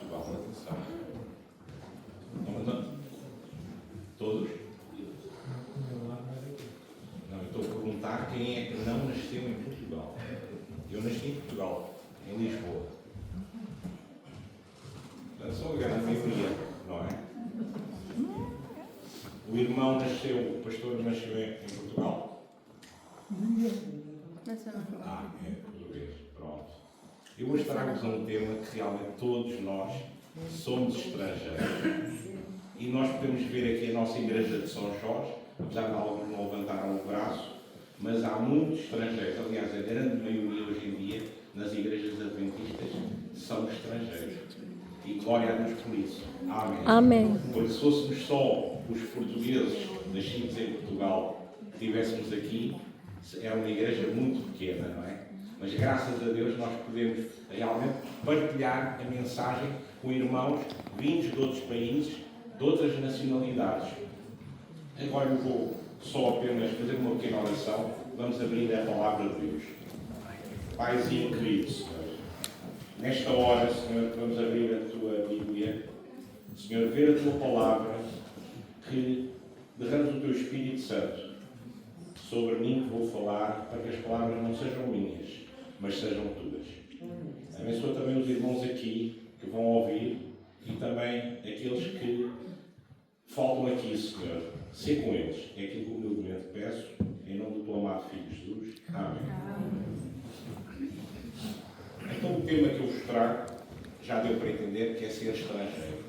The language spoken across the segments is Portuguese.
Portugal, atenção. Não, todos? Não, eu estou a perguntar quem é que não nasceu em Portugal. Eu nasci em Portugal, em Lisboa. Portanto, sou a grande maioria, não é? O irmão nasceu, o pastor nasceu em Portugal? É português, pronto. Eu hoje trago-vos um tema que realmente todos nós somos estrangeiros. E nós podemos ver aqui a nossa igreja de São Jorge, apesar de alguns não levantaram o braço, mas há muitos estrangeiros. Aliás, a grande maioria hoje em dia, nas igrejas adventistas, são estrangeiros. E glória a Deus por isso. Amém. Amém. Porque se fôssemos só os portugueses nascidos em Portugal que estivéssemos aqui, era uma igreja muito pequena, não é? Mas graças a Deus nós podemos realmente partilhar a mensagem com irmãos vindos de outros países, de outras nacionalidades. Agora eu vou só apenas fazer uma pequena oração. Vamos abrir a palavra de Deus. Paizinho querido, Senhor, nesta hora, Senhor, vamos abrir a Tua Bíblia. Senhor, ver a Tua palavra, que derrames o Teu Espírito Santo sobre mim, que vou falar, para que as palavras não sejam minhas, mas sejam Tuas. Abençoa também os irmãos aqui que vão ouvir e também aqueles que faltam aqui, Senhor. Sê com eles. É aquilo que humildemente peço, em nome do Teu amado Filho Jesus. Amém. Então o tema que eu vos trago já deu para entender que é ser estrangeiro.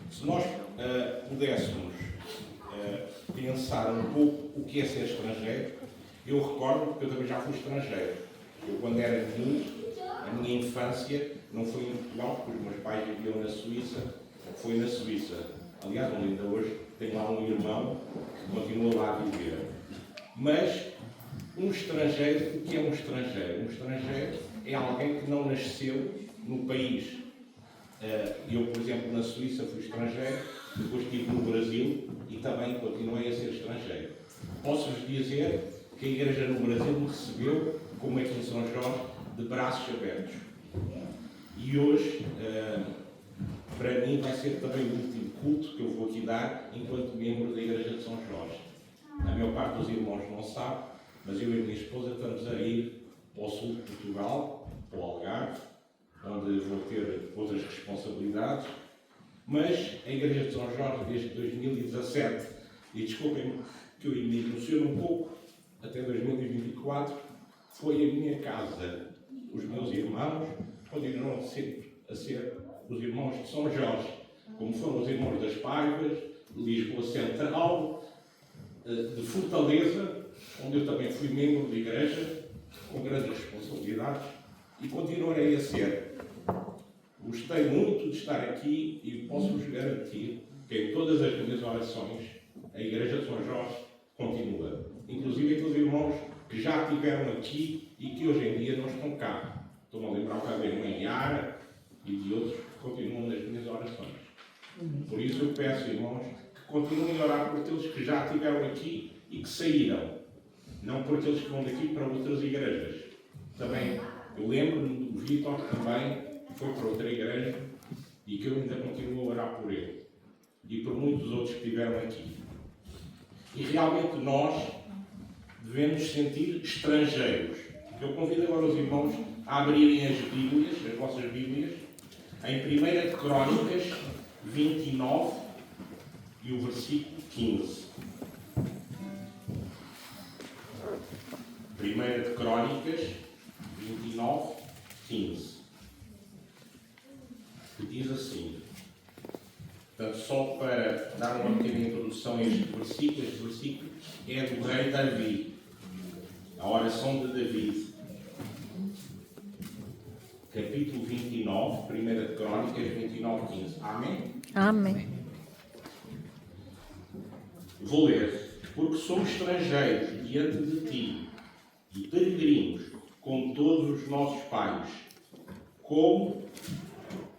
Se nós pudéssemos pensar um pouco o que é ser estrangeiro, eu recordo que eu também já fui estrangeiro. Eu, quando era menino, a minha infância não foi em Portugal, porque os meus pais viviam na Suíça, foi na Suíça. Aliás, ainda hoje tenho lá um irmão que continua lá a viver. Mas um estrangeiro, o que é um estrangeiro? Um estrangeiro é alguém que não nasceu no país. Eu, por exemplo, na Suíça fui estrangeiro, depois estive no Brasil e também continuei a ser estrangeiro. Posso-vos dizer que a igreja no Brasil me recebeu, como aqui em São Jorge, de braços abertos. E hoje, para mim, vai ser também o último culto que eu vou aqui dar enquanto membro da igreja de São Jorge. A maior parte dos irmãos não sabe, mas eu e a minha esposa estamos a ir para o sul de Portugal, para o Algarve, onde vou ter outras responsabilidades. Mas a igreja de São Jorge, desde 2017, e desculpem que eu me emociono um pouco, até 2024, foi a minha casa. Os meus irmãos continuam a ser os irmãos de São Jorge, como foram os irmãos das Paivas, de Lisboa Central, de Fortaleza, onde eu também fui membro de igreja, com grandes responsabilidades, e continuarei a ser. Gostei muito de estar aqui e posso-vos garantir que em todas as minhas orações a igreja de São Jorge continua. Inclusive aqueles irmãos que já estiveram aqui e que hoje em dia não estão cá. Estou-me a lembrar o caso da irmã Yara e de outros que continuam nas minhas orações. Por isso eu peço, irmãos, que continuem a orar por aqueles que já estiveram aqui e que saíram. Não por aqueles que vão daqui para outras igrejas. Também, eu lembro-me do Vítor também, que foi para outra igreja e que eu ainda continuo a orar por ele. E por muitos outros que estiveram aqui. E realmente nós devemos sentir estrangeiros. Eu convido agora os irmãos a abrirem as Bíblias, as vossas Bíblias, em 1 de Crónicas 29 e o versículo 15. 1 de Crónicas 29, 15. Que diz assim. Portanto, só para dar uma pequena introdução a este versículo é do rei Davi. A oração de David. Capítulo 29, 1 de Crónicas 29, 15. Amém? Amém. Vou ler. Porque somos estrangeiros diante de ti e peregrinos, como todos os nossos pais, como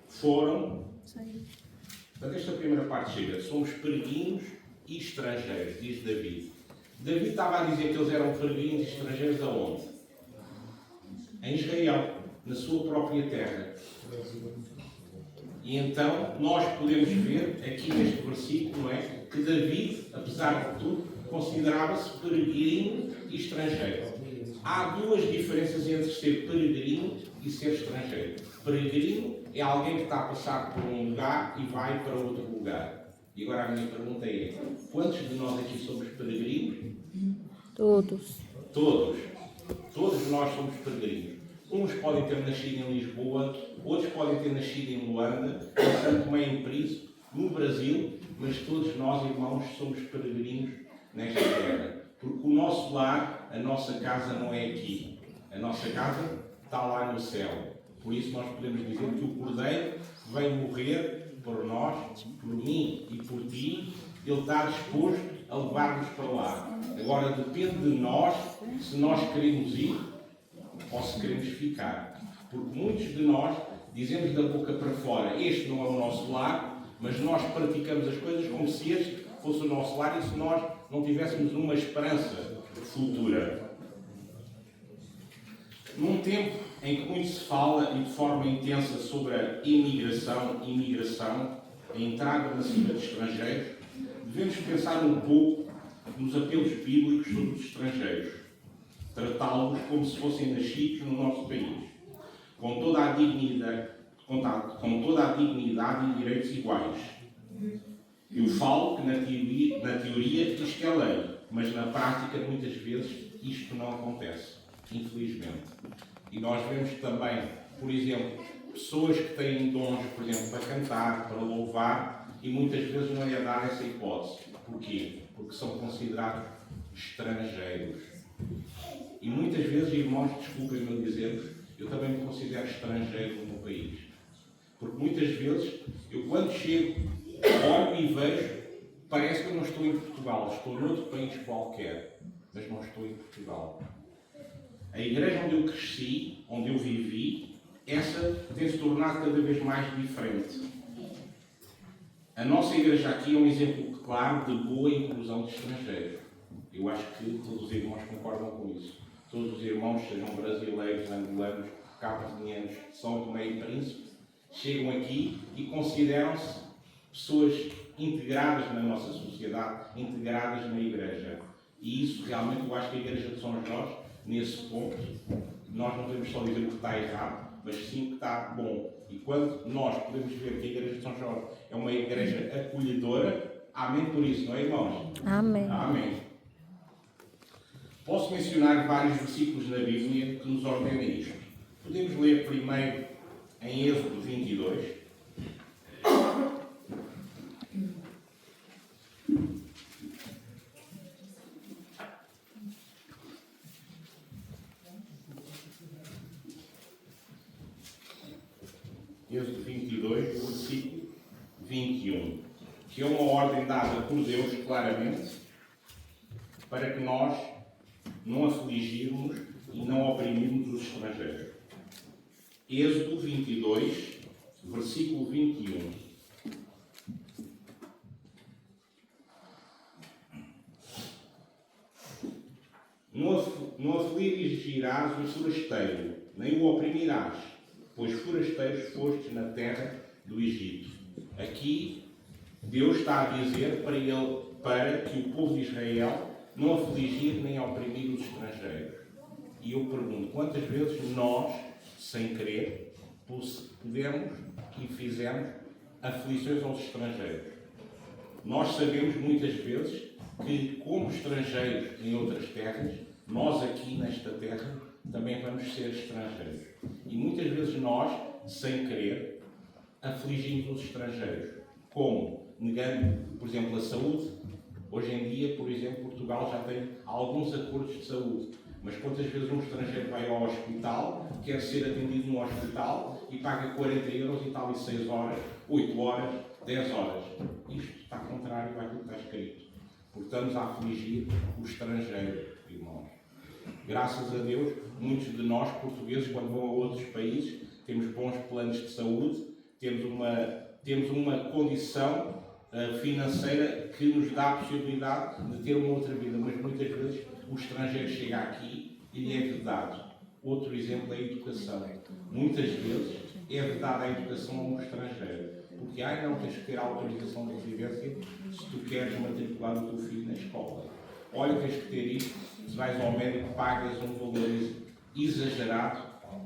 foram. Portanto, esta primeira parte chega. Somos peregrinos e estrangeiros, diz David. David estava a dizer que eles eram peregrinos e estrangeiros aonde? Em Israel. na sua própria terra. E então nós podemos ver aqui neste versículo, não é, que David, apesar de tudo, considerava-se peregrino e estrangeiro. Há duas diferenças entre ser peregrino e ser estrangeiro. Peregrino é alguém que está a passar por um lugar e vai para outro lugar. E agora a minha pergunta é: quantos de nós aqui somos peregrinos? Todos. Todos. Todos nós somos peregrinos. Uns podem ter nascido em Lisboa, outros podem ter nascido em Luanda, em Santo Tomé e Príncipe, no Brasil, mas todos nós, irmãos, somos peregrinos nesta terra. Porque o nosso lar, a nossa casa não é aqui. A nossa casa está lá no céu. Por isso nós podemos dizer que o Cordeiro vem morrer por nós, por mim e por ti. Ele está disposto a levar-nos para lá. Agora depende de nós se nós queremos ir ou se queremos ficar. Porque muitos de nós dizemos da boca para fora: este não é o nosso lar, mas nós praticamos as coisas como se este fosse o nosso lar e se nós não tivéssemos uma esperança futura. Num tempo em que muito se fala e de forma intensa sobre a imigração, a entrada na cidade de estrangeiros, devemos pensar um pouco nos apelos bíblicos sobre os estrangeiros, tratá-los como se fossem nascidos no nosso país, com toda a dignidade e direitos iguais. Eu falo que na teoria isto é lei, mas na prática muitas vezes isto não acontece, infelizmente. E nós vemos também, por exemplo, pessoas que têm dons, por exemplo, para cantar, para louvar, e muitas vezes não é dada essa hipótese. Porquê? Porque são considerados estrangeiros. E muitas vezes, irmãos, desculpem-me dizer-vos, eu também me considero estrangeiro no meu país. Porque muitas vezes, eu quando chego, olho e vejo, parece que eu não estou em Portugal, estou noutro país qualquer, mas não estou em Portugal. A igreja onde eu cresci, onde eu vivi, essa tem-se tornado cada vez mais diferente. A nossa igreja aqui é um exemplo claro de boa inclusão de estrangeiros. Eu acho que todos os irmãos concordam com isso. Todos os irmãos, sejam brasileiros, angolanos, cabo-verdianos, São Tomé e Príncipe, chegam aqui e consideram-se pessoas integradas na nossa sociedade, integradas na igreja. E isso realmente eu acho que a igreja de São Jorge, nesse ponto, nós não podemos só dizer o que está errado, mas sim o que está bom. E quando nós podemos ver que a igreja de São Jorge é uma igreja acolhedora, amém por isso, não é, irmãos? Amém. Amém. Posso mencionar vários versículos na Bíblia que nos ordenam isto. Podemos ler primeiro em Êxodo 22. Êxodo 22, versículo 21, que é uma ordem dada por Deus, claramente, para que nós não afligirmos e não oprimirmos os estrangeiros. Êxodo 22, versículo 21. Não afligirás o forasteiro, nem o oprimirás, pois forasteiros fostes na terra do Egito. Aqui, Deus está a dizer para que o povo de Israel não afligir nem oprimir os estrangeiros. E eu pergunto, quantas vezes nós, sem querer, podemos e fizemos aflições aos estrangeiros? Nós sabemos muitas vezes que, como estrangeiros em outras terras, nós aqui nesta terra também vamos ser estrangeiros. E muitas vezes nós, sem querer, afligimos os estrangeiros. Como? Negando, por exemplo, a saúde. Hoje em dia, por exemplo, Portugal já tem alguns acordos de saúde. Mas quantas vezes um estrangeiro vai ao hospital, quer ser atendido no hospital e paga 40 euros e tal e 6 horas, 8 horas, 10 horas. Isto está contrário àquilo que está escrito. Porque estamos a afligir o estrangeiro, irmãos. Graças a Deus, muitos de nós, portugueses, quando vão a outros países, temos bons planos de saúde, temos uma condição financeira que nos dá a possibilidade de ter uma outra vida. Mas muitas vezes o estrangeiro chega aqui e lhe é vedado. Outro exemplo é a educação. Muitas vezes é vedada a educação a um estrangeiro. Porque, não tens que ter a autorização de residência se tu queres matricular o teu filho na escola. Olha, tens que ter isto, se vais ao médico pagas um valor exagerado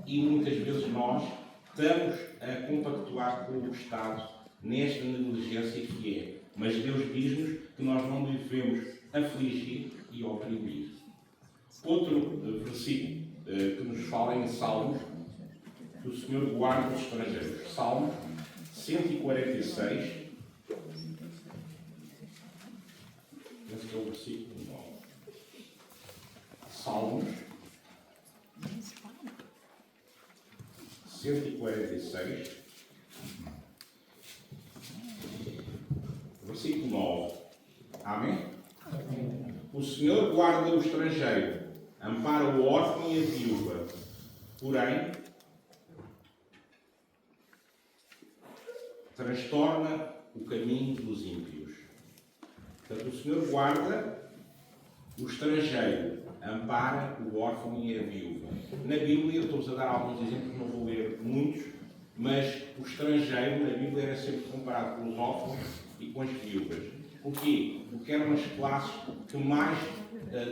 e muitas vezes nós estamos a compactuar com o Estado nesta negligência que é. Mas Deus diz-nos que nós não devemos afligir e oprimir. Outro versículo que nos fala em Salmos, que o Senhor guarda os estrangeiros. Salmos 146, esse é o versículo 9. Salmos 146, versículo 9. Amém? O Senhor guarda o estrangeiro, ampara o órfão e a viúva, porém transtorna o caminho dos ímpios. Portanto, o Senhor guarda o estrangeiro, ampara o órfão e a viúva. Na Bíblia, estou-vos a dar alguns exemplos, não vou ler muitos, mas o estrangeiro na Bíblia era sempre comparado com os órfãos e com as viúvas. Porquê? Porque eram as classes que mais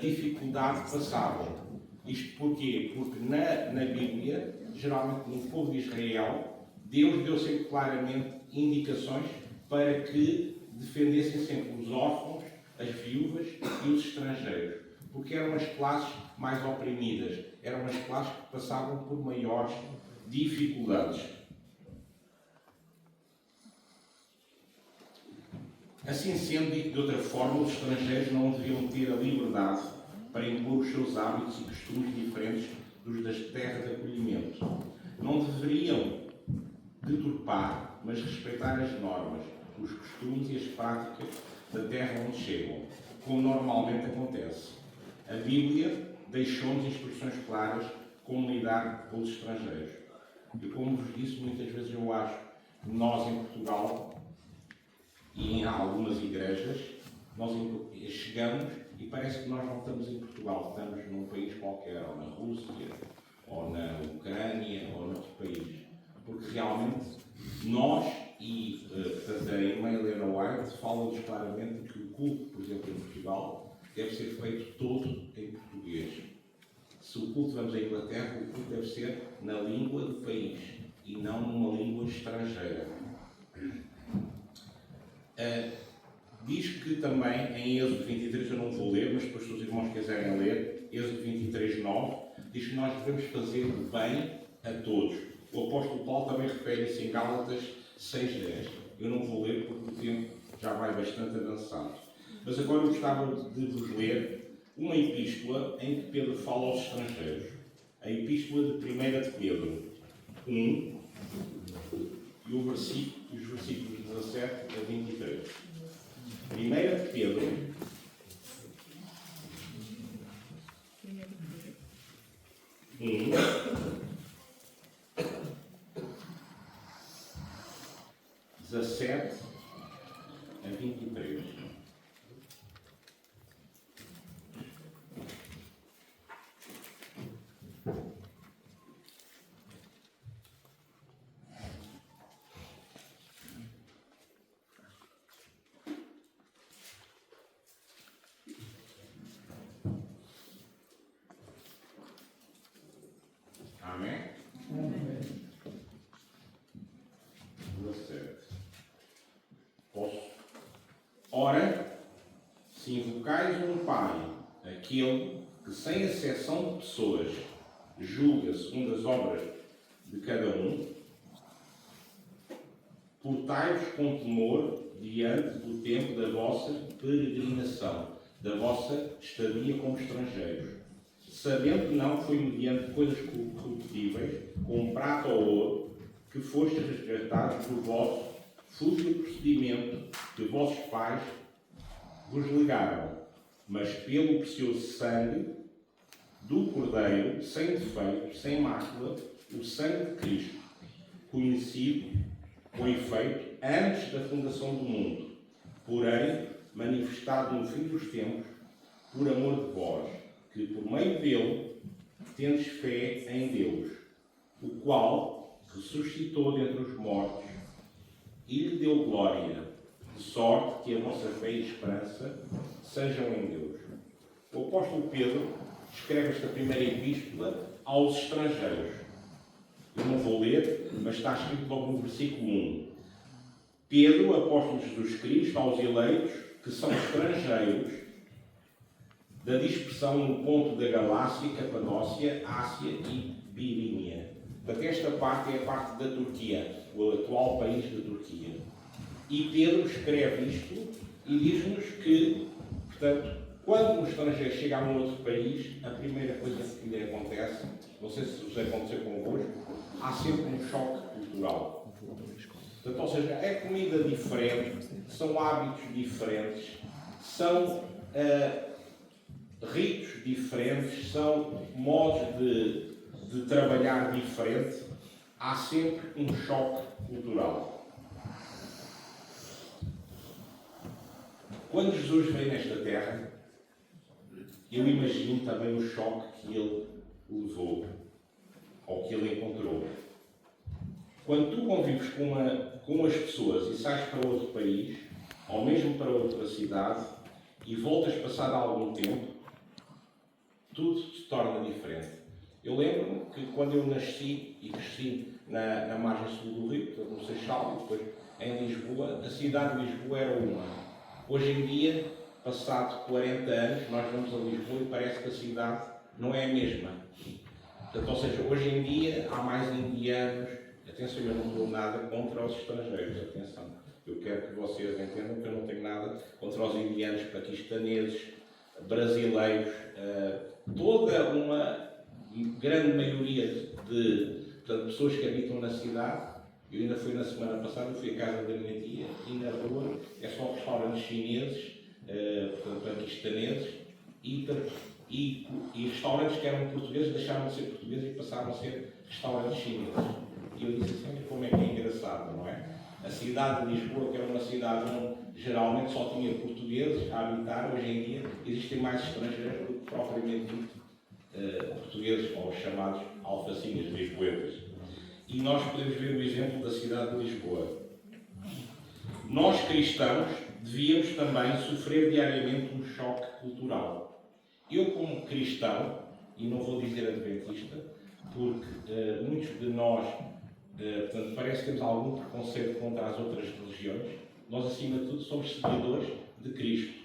dificuldade passavam. Isto porquê? Porque na Bíblia, geralmente no povo de Israel, Deus deu sempre claramente indicações para que defendessem sempre os órfãos, as viúvas e os estrangeiros. Porque eram as classes mais oprimidas, eram as classes que passavam por maiores dificuldades. Assim sendo, dito de outra forma, os estrangeiros não deviam ter a liberdade para impor os seus hábitos e costumes diferentes dos das terras de acolhimento. Não deveriam deturpar, mas respeitar as normas, os costumes e as práticas da terra onde chegam, como normalmente acontece. A Bíblia deixou-nos instruções claras como lidar com os estrangeiros. E como vos disse, muitas vezes eu acho que nós em Portugal e em algumas igrejas, nós chegamos e parece que nós não estamos em Portugal, estamos num país qualquer, ou na Rússia, ou na Ucrânia, ou noutro país. Porque realmente nós, e portanto a irmã Helena White fala-nos claramente que o culto, por exemplo, em Portugal, deve ser feito todo em português. Se o culto vamos à Inglaterra, o culto deve ser na língua do país e não numa língua estrangeira. Diz que também em Êxodo 23, eu não vou ler, mas depois se os irmãos quiserem ler, Êxodo 23, 9, diz que nós devemos fazer o bem a todos. O apóstolo Paulo também refere isso em Gálatas 6:10. Eu não vou ler porque o tempo já vai bastante avançado. Mas agora eu gostava de vos ler uma epístola em que Pedro fala aos estrangeiros. A epístola de 1 de Pedro 1 e os versículos 17 a 23. 1 de Pedro 1, 17 a 23. Amém? Amém. 17. Posso? Ora, se invocais um Pai, aquele que sem exceção de pessoas julga segundo as obras de cada um, portai-vos com temor diante do tempo da vossa peregrinação, da vossa estadia como estrangeiros, sabendo que não foi mediante coisas corruptíveis, como prata ou ouro, que fostes resgatados do vosso fútil procedimento que vossos pais vos legaram, mas pelo precioso sangue do Cordeiro, sem defeito, sem mácula, o sangue de Cristo, conhecido, com efeito, antes da fundação do mundo, porém, manifestado no fim dos tempos, por amor de vós, que por meio dele tendes fé em Deus, o qual ressuscitou dentre os mortos e lhe deu glória, de sorte que a vossa fé e esperança sejam em Deus. O apóstolo Pedro escreve esta primeira epístola aos estrangeiros. Eu não vou ler, mas está escrito logo no versículo 1. Pedro, apóstolo de Jesus Cristo, aos eleitos que são estrangeiros da dispersão no ponto da Galácia, Capadócia, Ásia e Birínia. Portanto, esta parte é a parte da Turquia, o atual país da Turquia. E Pedro escreve isto e diz-nos que, portanto, quando um estrangeiro chega a um outro país, a primeira coisa que lhe acontece, não sei se vos aconteceu convosco, há sempre um choque cultural. Portanto, ou seja, é comida diferente, são hábitos diferentes, são ritos diferentes, são modos de trabalhar diferente. Há sempre um choque cultural. Quando Jesus veio nesta terra, eu imagino também o choque que ele levou, ou que ele encontrou. Quando tu convives com as pessoas e sais para outro país, ou mesmo para outra cidade, e voltas passado algum tempo, tudo se torna diferente. Eu lembro-me que quando eu nasci e cresci na margem sul do Rio, no Seixal, e depois em Lisboa, a cidade de Lisboa era uma. Hoje em dia, passado 40 anos, nós vamos a Lisboa e parece que a cidade não é a mesma. Portanto, ou seja, hoje em dia há mais indianos. Atenção, eu não dou nada contra os estrangeiros, atenção. Eu quero que vocês entendam que eu não tenho nada contra os indianos, paquistaneses, brasileiros, toda uma grande maioria de pessoas que habitam na cidade. Eu ainda fui na semana passada, eu fui à casa da minha tia e na rua é só restaurantes chineses, paquistaneses e restaurantes que eram portugueses deixaram de ser portugueses e passaram a ser restaurantes chineses. E eu disse assim, como é que é engraçado, não é? A cidade de Lisboa, que era uma cidade onde geralmente só tinha portugueses a habitar, hoje em dia existem mais estrangeiros do que propriamente portugueses, ou os chamados alfacinhas lisboetas. E nós podemos ver o exemplo da cidade de Lisboa. Nós, cristãos, devíamos também sofrer diariamente um choque cultural. Eu, como cristão, e não vou dizer adventista, porque muitos de nós, portanto, parece que temos algum preconceito contra as outras religiões, nós, acima de tudo, somos seguidores de Cristo.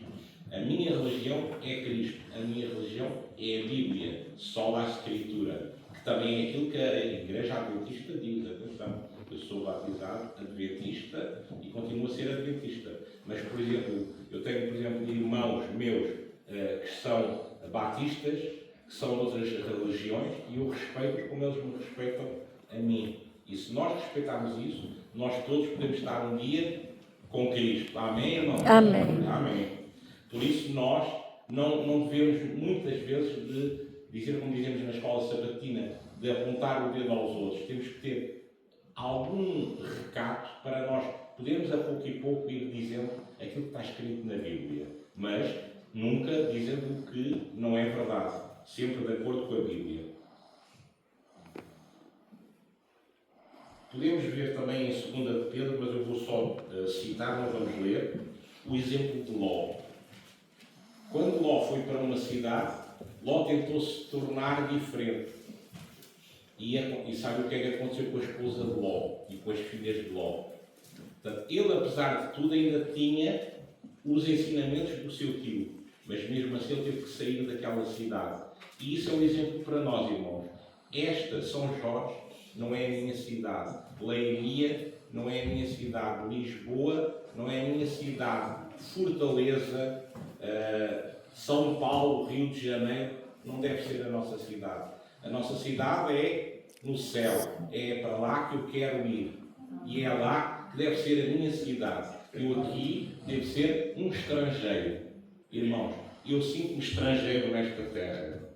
A minha religião é Cristo, a minha religião é a Bíblia, só a Escritura, que também é aquilo que a Igreja Adventista diz. Atenção, eu sou batizado adventista e continuo a ser adventista. Mas, por exemplo, eu tenho, por exemplo, irmãos meus que são batistas, que são de outras religiões, e eu respeito como eles me respeitam a mim. E se nós respeitarmos isso, nós todos podemos estar um dia com Cristo. Amém ou não? Amém. Amém. Por isso nós não devemos muitas vezes de dizer, como dizemos na escola sabatina, de apontar o dedo aos outros. Temos que ter algum recato para nós podermos a pouco e pouco ir dizendo aquilo que está escrito na Bíblia. Mas nunca dizendo o que não é verdade. Sempre de acordo com a Bíblia. Podemos ver também em 2 de Pedro, mas eu vou só citar, não vamos ler, o exemplo de Ló. Quando Ló foi para uma cidade, Ló tentou se tornar diferente. E sabe o que é que aconteceu com a esposa de Ló e com as filhas de Ló? Portanto, ele, apesar de tudo, ainda tinha os ensinamentos do seu tio. Mas mesmo assim ele teve que sair daquela cidade. E isso é um exemplo para nós, irmãos. Esta, São Jorge, não é a minha cidade. Leiria não é a minha cidade. Lisboa não é a minha cidade. Fortaleza, São Paulo, Rio de Janeiro, não deve ser a nossa cidade. A nossa cidade é no céu. É para lá que eu quero ir. E é lá que deve ser a minha cidade. Eu aqui devo ser um estrangeiro. Irmãos, eu sinto-me estrangeiro nesta terra.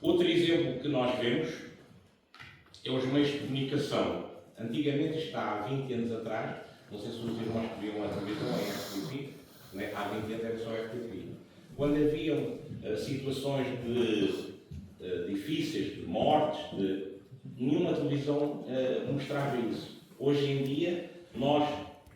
Outro exemplo que nós vemos é os meios de comunicação. Antigamente, está há 20 anos atrás, não sei se os irmãos que viam a televisão, a RTP, né? Há 20 anos era só a RTP. Quando haviam situações de difíceis, de mortes, nenhuma televisão mostrava isso. Hoje em dia, nós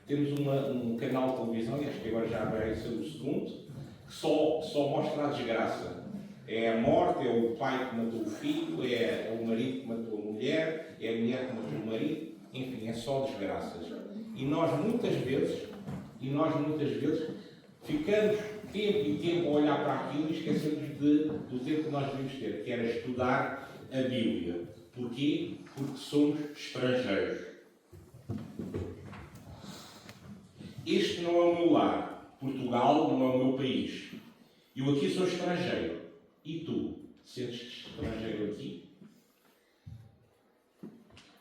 temos um canal de televisão, e acho que agora já vai ser o segundo, que só mostra a desgraça. É a morte, é o pai que matou o filho, é o marido que matou a mulher, é a mulher que matou o marido, enfim, é só desgraças. E nós muitas vezes ficamos tempo e tempo a olhar para aquilo e esquecemos do tempo que nós devíamos ter, que era estudar a Bíblia. Porquê? Porque somos estrangeiros. Este não é o meu lar. Portugal não é o meu país. Eu aqui sou estrangeiro. E tu? Sentes-te estrangeiro aqui?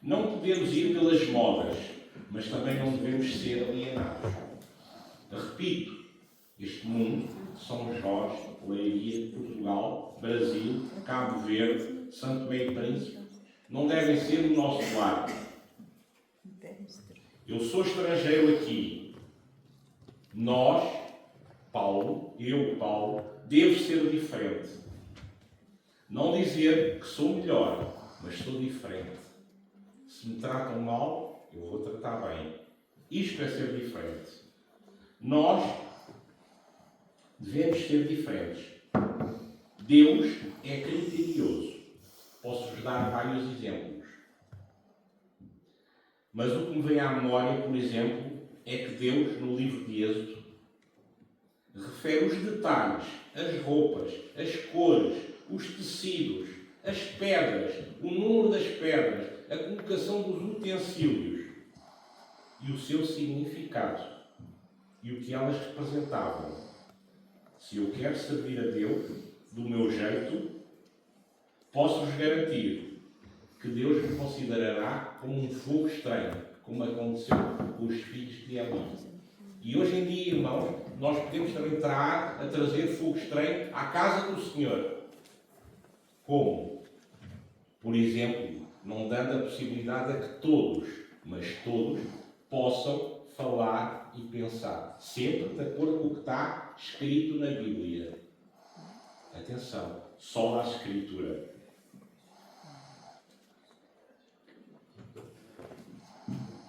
Não podemos ir pelas modas, mas também não devemos ser alienados. Repito, este mundo, São Jorge, Leiria, Portugal, Brasil, Cabo Verde, Santo Tomé e Príncipe, não devem ser o nosso lar. Eu sou estrangeiro aqui. Nós, Paulo, devo ser diferente. Não dizer que sou melhor, mas sou diferente. Se me tratam mal, eu vou tratar bem. Isto é ser diferente. Nós devemos ser diferentes. Deus é criterioso. Posso-vos dar vários exemplos. Mas o que me vem à memória, por exemplo, é que Deus, no livro de Êxodo, refere os detalhes, as roupas, as cores, os tecidos, as pedras, o número das pedras, a colocação dos utensílios e o seu significado e o que elas representavam. Se eu quero servir a Deus do meu jeito, posso-vos garantir que Deus me considerará como um fogo estranho, como aconteceu com os filhos de Eli. E hoje em dia, irmãos, nós podemos também a trazer fogo estranho à casa do Senhor. Como? Por exemplo, não dando a possibilidade a que todos, mas todos, possam falar e pensar, sempre de acordo com o que está escrito na Bíblia. Atenção, só na Escritura.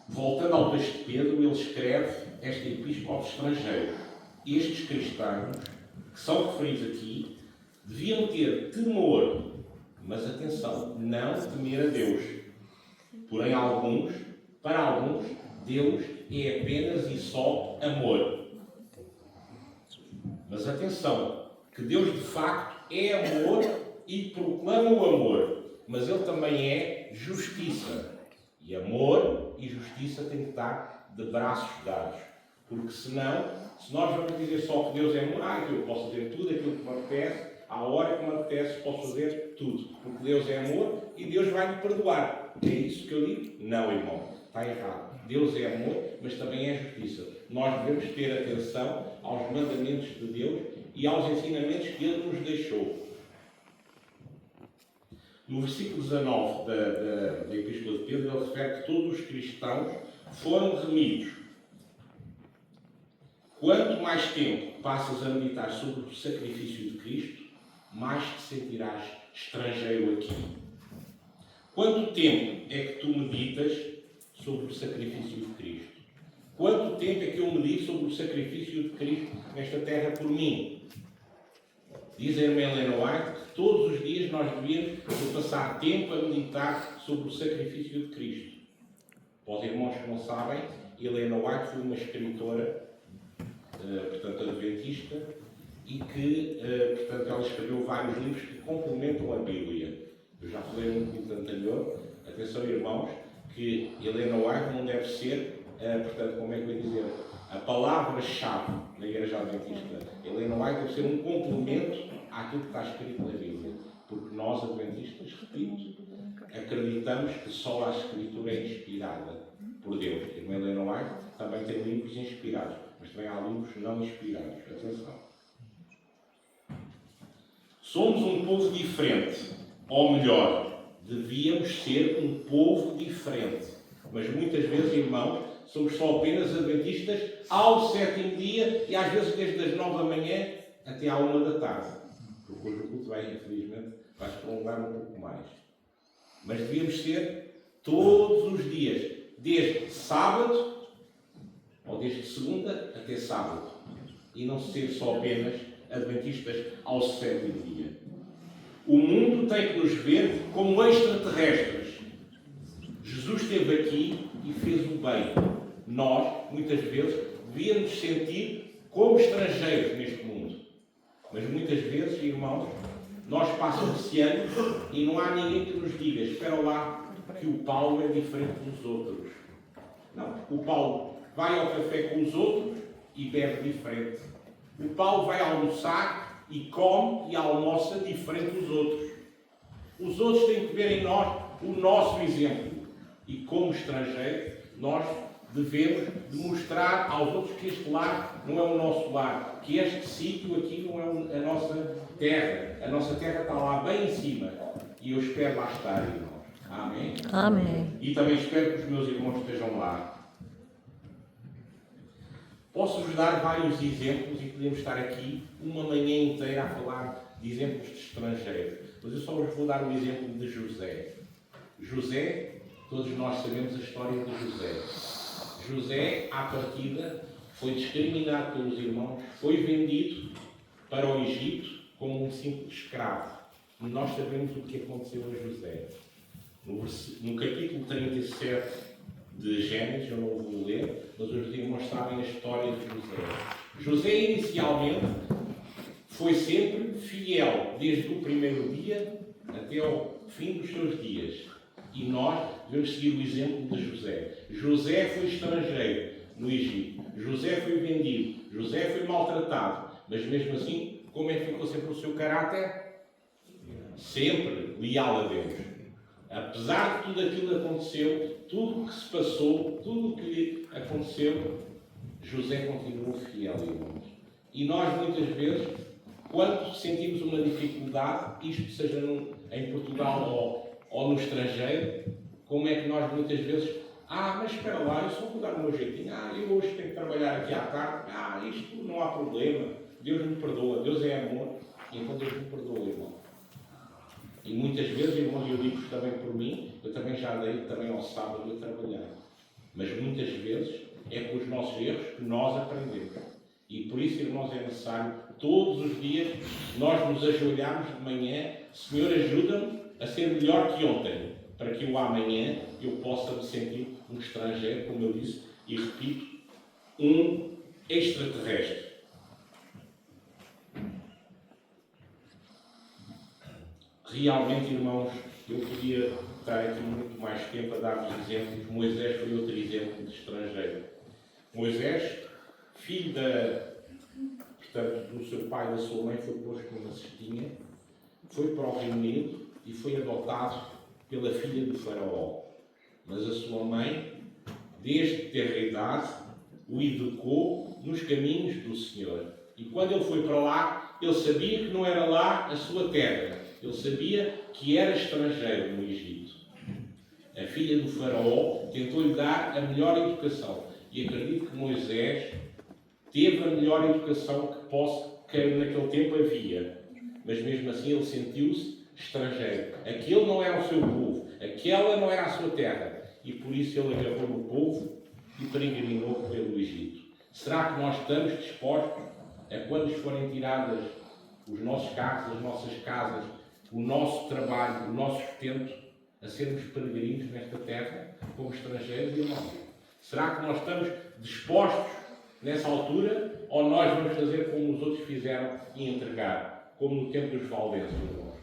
Voltando ao texto de Pedro, ele escreve esta epístola aos estrangeiros. Estes cristãos, que são referidos aqui, deviam ter temor, mas atenção, não temer a Deus. Porém, para alguns, Deus é apenas e só amor. Mas atenção, que Deus de facto é amor e proclama o amor, mas Ele também é justiça. E amor e justiça têm que estar de braços dados. Porque senão, se nós vamos dizer só que Deus é amor, eu posso fazer tudo aquilo que me apetece, à hora que me apetece, posso fazer tudo. Porque Deus é amor e Deus vai me perdoar. É isso que eu digo? Não, irmão. Está errado. Deus é amor, mas também é justiça. Nós devemos ter atenção aos mandamentos de Deus e aos ensinamentos que Ele nos deixou. No versículo 19 da Epístola de Pedro, ele refere que todos os cristãos foram remidos. Quanto mais tempo passas a meditar sobre o sacrifício de Cristo, mais te sentirás estrangeiro aqui. Quanto tempo é que tu meditas sobre o sacrifício de Cristo? Quanto tempo é que eu medito sobre o sacrifício de Cristo nesta terra por mim? Diz a irmã Helena White que todos os dias nós devíamos passar tempo a meditar sobre o sacrifício de Cristo. Para os irmãos que não sabem, Helena White foi uma escritora, portanto, adventista, e que, portanto, ela escreveu vários livros que complementam a Bíblia. Eu já falei no vídeo anterior, atenção irmãos, que Helena White não deve ser, portanto, como é que eu ia dizer, a palavra-chave da Igreja Adventista. Helena White deve ser um complemento àquilo que está escrito na Bíblia. Porque nós, adventistas, repito, acreditamos que só a Escritura é inspirada por Deus. A irmã Helena White também tem livros inspirados, mas também há livros não inspirados. Atenção. Somos um povo diferente. Ou melhor, devíamos ser um povo diferente. Mas muitas vezes, irmãos, somos só apenas adventistas ao sétimo dia e às vezes desde as 9 da manhã até à 1 da tarde. Porque hoje o culto vai, infelizmente, Vais prolongar um pouco mais. Mas devíamos ser todos os dias, desde sábado, ou desde segunda até sábado. E não ser só apenas adventistas ao sétimo dia. O mundo tem que nos ver como extraterrestres. Jesus esteve aqui e fez o bem. Nós, muitas vezes, devíamos sentir como estrangeiros neste mundo. Mas muitas vezes, irmãos, nós passamos esse ano e não há ninguém que nos diga: espera lá, que o Paulo é diferente dos outros. Não, o Paulo vai ao café com os outros e bebe diferente. O Paulo vai almoçar e come e almoça diferente dos outros. Os outros têm que ver em nós o nosso exemplo. E como estrangeiros, nós devemos demonstrar aos outros que este lar não é o nosso lar, que este sítio aqui não é a nossa terra. A nossa terra está lá bem em cima. E eu espero lá estar, irmãos. Amém? Amém. E também espero que os meus irmãos estejam lá. Posso-vos dar vários exemplos e podemos estar aqui uma manhã inteira a falar de exemplos de estrangeiros. Mas eu só vos vou dar o exemplo de José. José, todos nós sabemos a história de José. José, à partida, foi discriminado pelos irmãos, foi vendido para o Egito como um simples escravo. E nós sabemos o que aconteceu a José. No capítulo 37 de Gênesis, eu não vou ler, mas os irmãos sabem a história de José. José, inicialmente, foi sempre fiel, desde o primeiro dia até ao fim dos seus dias. E nós devemos seguir o exemplo de José. José foi estrangeiro no Egito. José foi vendido. José foi maltratado. Mas mesmo assim, como é que ficou sempre o seu caráter? Sempre leal a Deus. Apesar de tudo aquilo que aconteceu, tudo o que se passou, tudo o que lhe aconteceu, José continuou fiel, irmãos. E nós, muitas vezes, quando sentimos uma dificuldade, isto seja em Portugal ou no estrangeiro, como é que nós muitas vezes, mas espera lá, eu só vou dar o meu jeitinho, eu hoje tenho que trabalhar aqui à tarde, isto não há problema, Deus me perdoa, Deus é amor, e então Deus me perdoa, irmão. E muitas vezes, irmãos, eu digo também por mim, eu também já dei também ao sábado a trabalhar. Mas muitas vezes é com os nossos erros que nós aprendemos. E por isso, irmãos, é necessário todos os dias nós nos ajoelharmos de manhã: Senhor, ajuda-me a ser melhor que ontem, para que eu amanhã eu possa me sentir um estrangeiro, como eu disse, e repito, um extraterrestre. Realmente, irmãos, eu podia estar aqui muito mais tempo a dar-vos exemplos. Moisés foi outro exemplo de estrangeiro. Moisés, filho do seu pai e da sua mãe, foi posto numa cestinha, foi para o Reino Unido e foi adotado pela filha do faraó. Mas a sua mãe, desde ter a idade, o educou nos caminhos do Senhor. E quando ele foi para lá, ele sabia que não era lá a sua terra. Ele sabia que era estrangeiro no Egito. A filha do faraó tentou-lhe dar a melhor educação. E acredito que Moisés teve a melhor educação que naquele tempo havia. Mas mesmo assim ele sentiu-se estrangeiro. Aquele não era o seu povo. Aquela não era a sua terra. E por isso ele agarrou no povo e peregrinou pelo Egito. Será que nós estamos dispostos a, quando nos forem tiradas os nossos carros, as nossas casas, o nosso trabalho, o nosso sustento, a sermos peregrinos nesta terra, como estrangeiros, irmãos? Será que nós estamos dispostos nessa altura, ou nós vamos fazer como os outros fizeram e entregar, como no tempo dos valdenses, irmãos?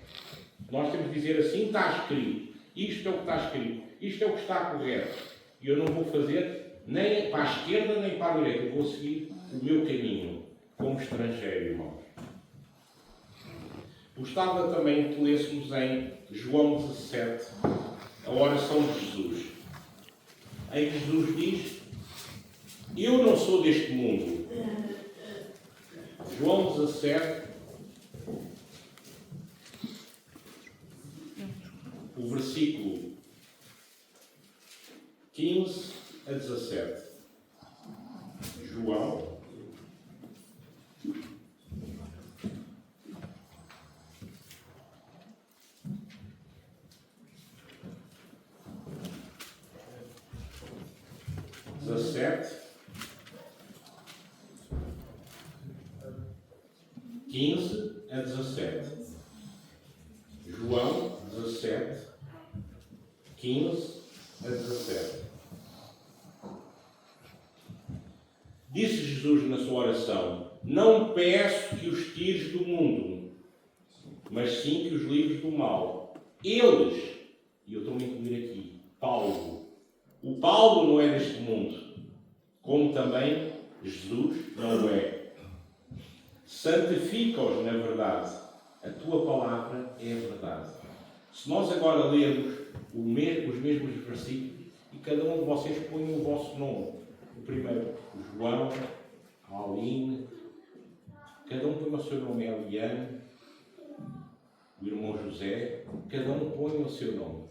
Nós temos de dizer assim: está escrito, isto é o que está escrito, isto é o que está correto, e eu não vou fazer nem para a esquerda nem para a direita, eu vou seguir o meu caminho, como estrangeiro, irmãos. Gostava também que lêssemos em João 17, a oração de Jesus, em que Jesus diz: eu não sou deste mundo. João 17, o versículo 15 a 17. João. 17, 15 a 17. João 17, 15 a 17. Disse Jesus na sua oração: não peço que os tires do mundo, mas sim que os livres do mal. Eles, e eu estou-me a incluir aqui, Paulo. O Paulo não é deste mundo, como também Jesus não é. Santifica-os na verdade. A tua palavra é a verdade. Se nós agora lermos os mesmos versículos, e cada um de vocês põe o vosso nome. O primeiro, o João, a Aline, cada um põe o seu nome, a Eliane, o irmão José, cada um põe o seu nome.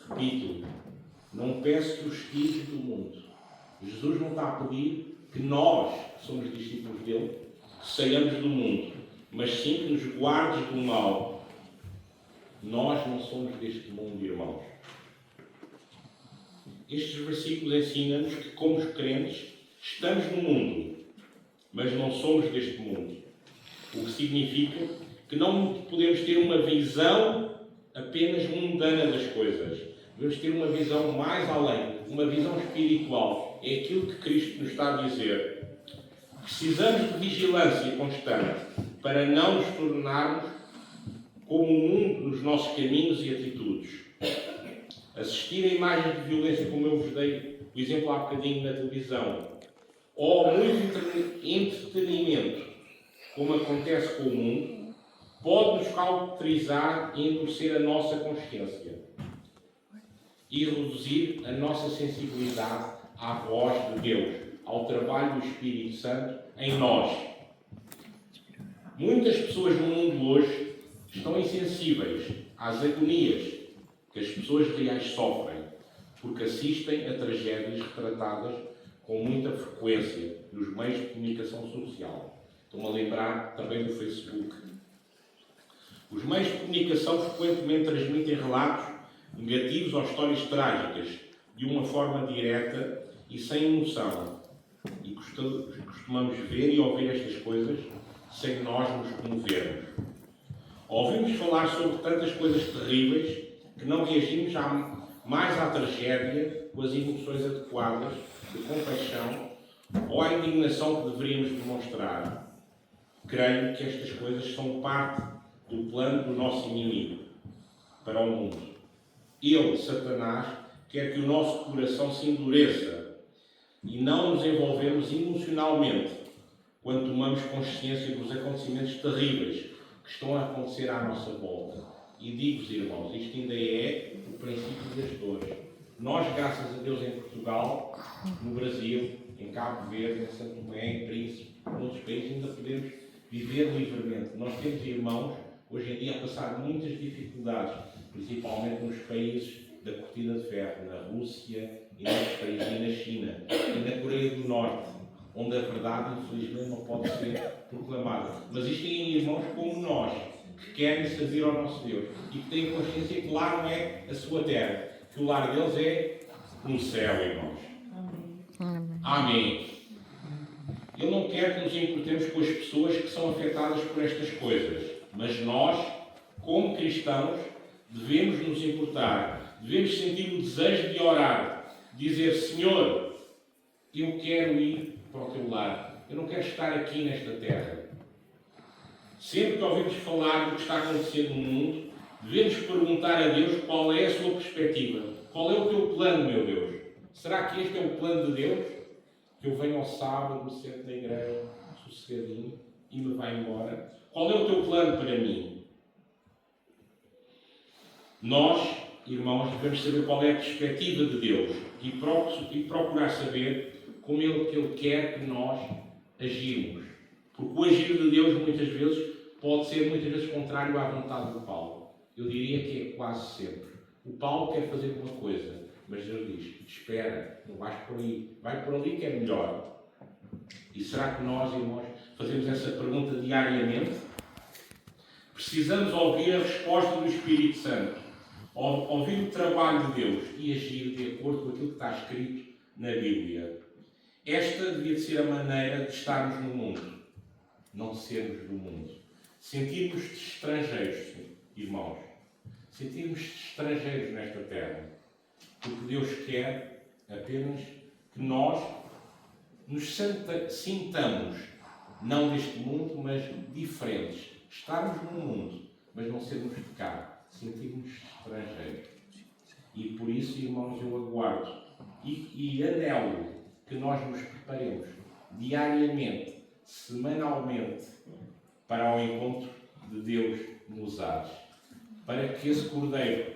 Repito, não peço que os tires do mundo. Jesus não está a pedir que nós, que somos discípulos dele, que saiamos do mundo, mas sim que nos guardes do mal. Nós não somos deste mundo, irmãos. Estes versículos ensinam-nos que, como os crentes, estamos no mundo, mas não somos deste mundo. O que significa que não podemos ter uma visão apenas mundana das coisas. Devemos ter uma visão mais além, uma visão espiritual. É aquilo que Cristo nos está a dizer. Precisamos de vigilância constante para não nos tornarmos como o mundo nos nossos caminhos e atitudes. Assistir a imagens de violência, como eu vos dei o exemplo há bocadinho na televisão, ou muito entretenimento, como acontece com o mundo, pode nos cauterizar e endurecer a nossa consciência e reduzir a nossa sensibilidade à voz de Deus, ao trabalho do Espírito Santo em nós. Muitas pessoas no mundo hoje estão insensíveis às agonias que as pessoas reais sofrem, porque assistem a tragédias retratadas com muita frequência nos meios de comunicação social. Estou-me a lembrar também do Facebook. Os meios de comunicação frequentemente transmitem relatos negativos ou histórias trágicas de uma forma direta e sem emoção. E costumamos ver e ouvir estas coisas sem nós nos comovermos. Ouvimos falar sobre tantas coisas terríveis que não reagimos mais à tragédia com as emoções adequadas de compaixão ou à indignação que deveríamos demonstrar. Creio que estas coisas são parte do plano do nosso inimigo para o mundo. Ele, Satanás, quer que o nosso coração se endureça e não nos envolvemos emocionalmente quando tomamos consciência dos acontecimentos terríveis que estão a acontecer à nossa volta. E digo-vos, irmãos, isto ainda é o princípio das dores. Nós, graças a Deus, em Portugal, no Brasil, em Cabo Verde, em Santo Tomé, em Príncipe, em outros países, ainda podemos viver livremente. Nós temos irmãos, hoje em dia, a passar muitas dificuldades, principalmente nos países da cortina de ferro, na Rússia e noutros países, e na China, e na Coreia do Norte, onde a verdade, infelizmente, não pode ser proclamada. Mas isto tem irmãos como nós, que querem servir ao nosso Deus e que têm consciência que lá não é a sua terra, que o lar deles é no céu, irmãos. Amém. Amém. Ele não quer que nos importemos com as pessoas que são afetadas por estas coisas, mas nós, como cristãos, devemos nos importar, devemos sentir o desejo de orar, dizer: Senhor, eu quero ir para o teu lar, eu não quero estar aqui nesta terra. Sempre que ouvimos falar do que está acontecendo no mundo, devemos perguntar a Deus qual é a sua perspectiva. Qual é o teu plano, meu Deus? Será que este é o plano de Deus? Que eu venho ao sábado, me sento na igreja, sossegadinho, e me vá embora? Qual é o teu plano para mim? Nós, irmãos, devemos saber qual é a perspectiva de Deus e procurar saber como Ele quer que nós agimos. Porque o agir de Deus, muitas vezes, pode ser muitas vezes contrário à vontade do Paulo. Eu diria que é quase sempre. O Paulo quer fazer uma coisa, mas Deus diz: espera, não vais por aí, vai por ali que é melhor. E será que nós, irmãos, fazemos essa pergunta diariamente? Precisamos ouvir a resposta do Espírito Santo. ouvir o trabalho de Deus e agir de acordo com aquilo que está escrito na Bíblia. Esta devia ser a maneira de estarmos no mundo, não sermos do mundo. Sentirmos-nos estrangeiros, irmãos. Sentirmos estrangeiros nesta terra. Porque Deus quer apenas que nós nos sintamos, não deste mundo, mas diferentes. Estarmos no mundo, mas não sermos de cá. Sentirmos estrangeiros. E por isso, irmãos, eu aguardo e anelo que nós nos preparemos diariamente, semanalmente, para o encontro de Deus nos ares. Para que esse Cordeiro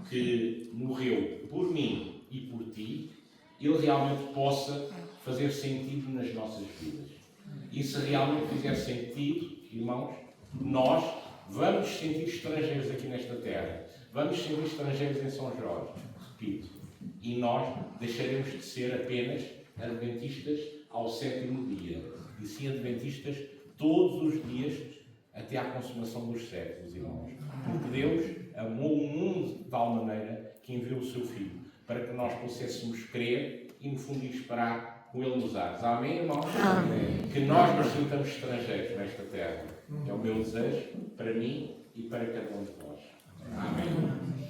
que morreu por mim e por ti, ele realmente possa fazer sentido nas nossas vidas. E se realmente fizer sentido, irmãos, nós vamos sentir estrangeiros aqui nesta terra. Vamos sentir estrangeiros em São Jorge, repito. E nós deixaremos de ser apenas adventistas ao 7º dia. E sim adventistas todos os dias até à consumação dos séculos, irmãos. Porque Deus amou o mundo de tal maneira que enviou o seu Filho, para que nós pudéssemos crer e, no fundo, esperar com Ele nos ares. Amém, irmãos? Amém. Que nós nos sintamos estrangeiros nesta terra. É o meu desejo para mim e para cada um de vós. Amém.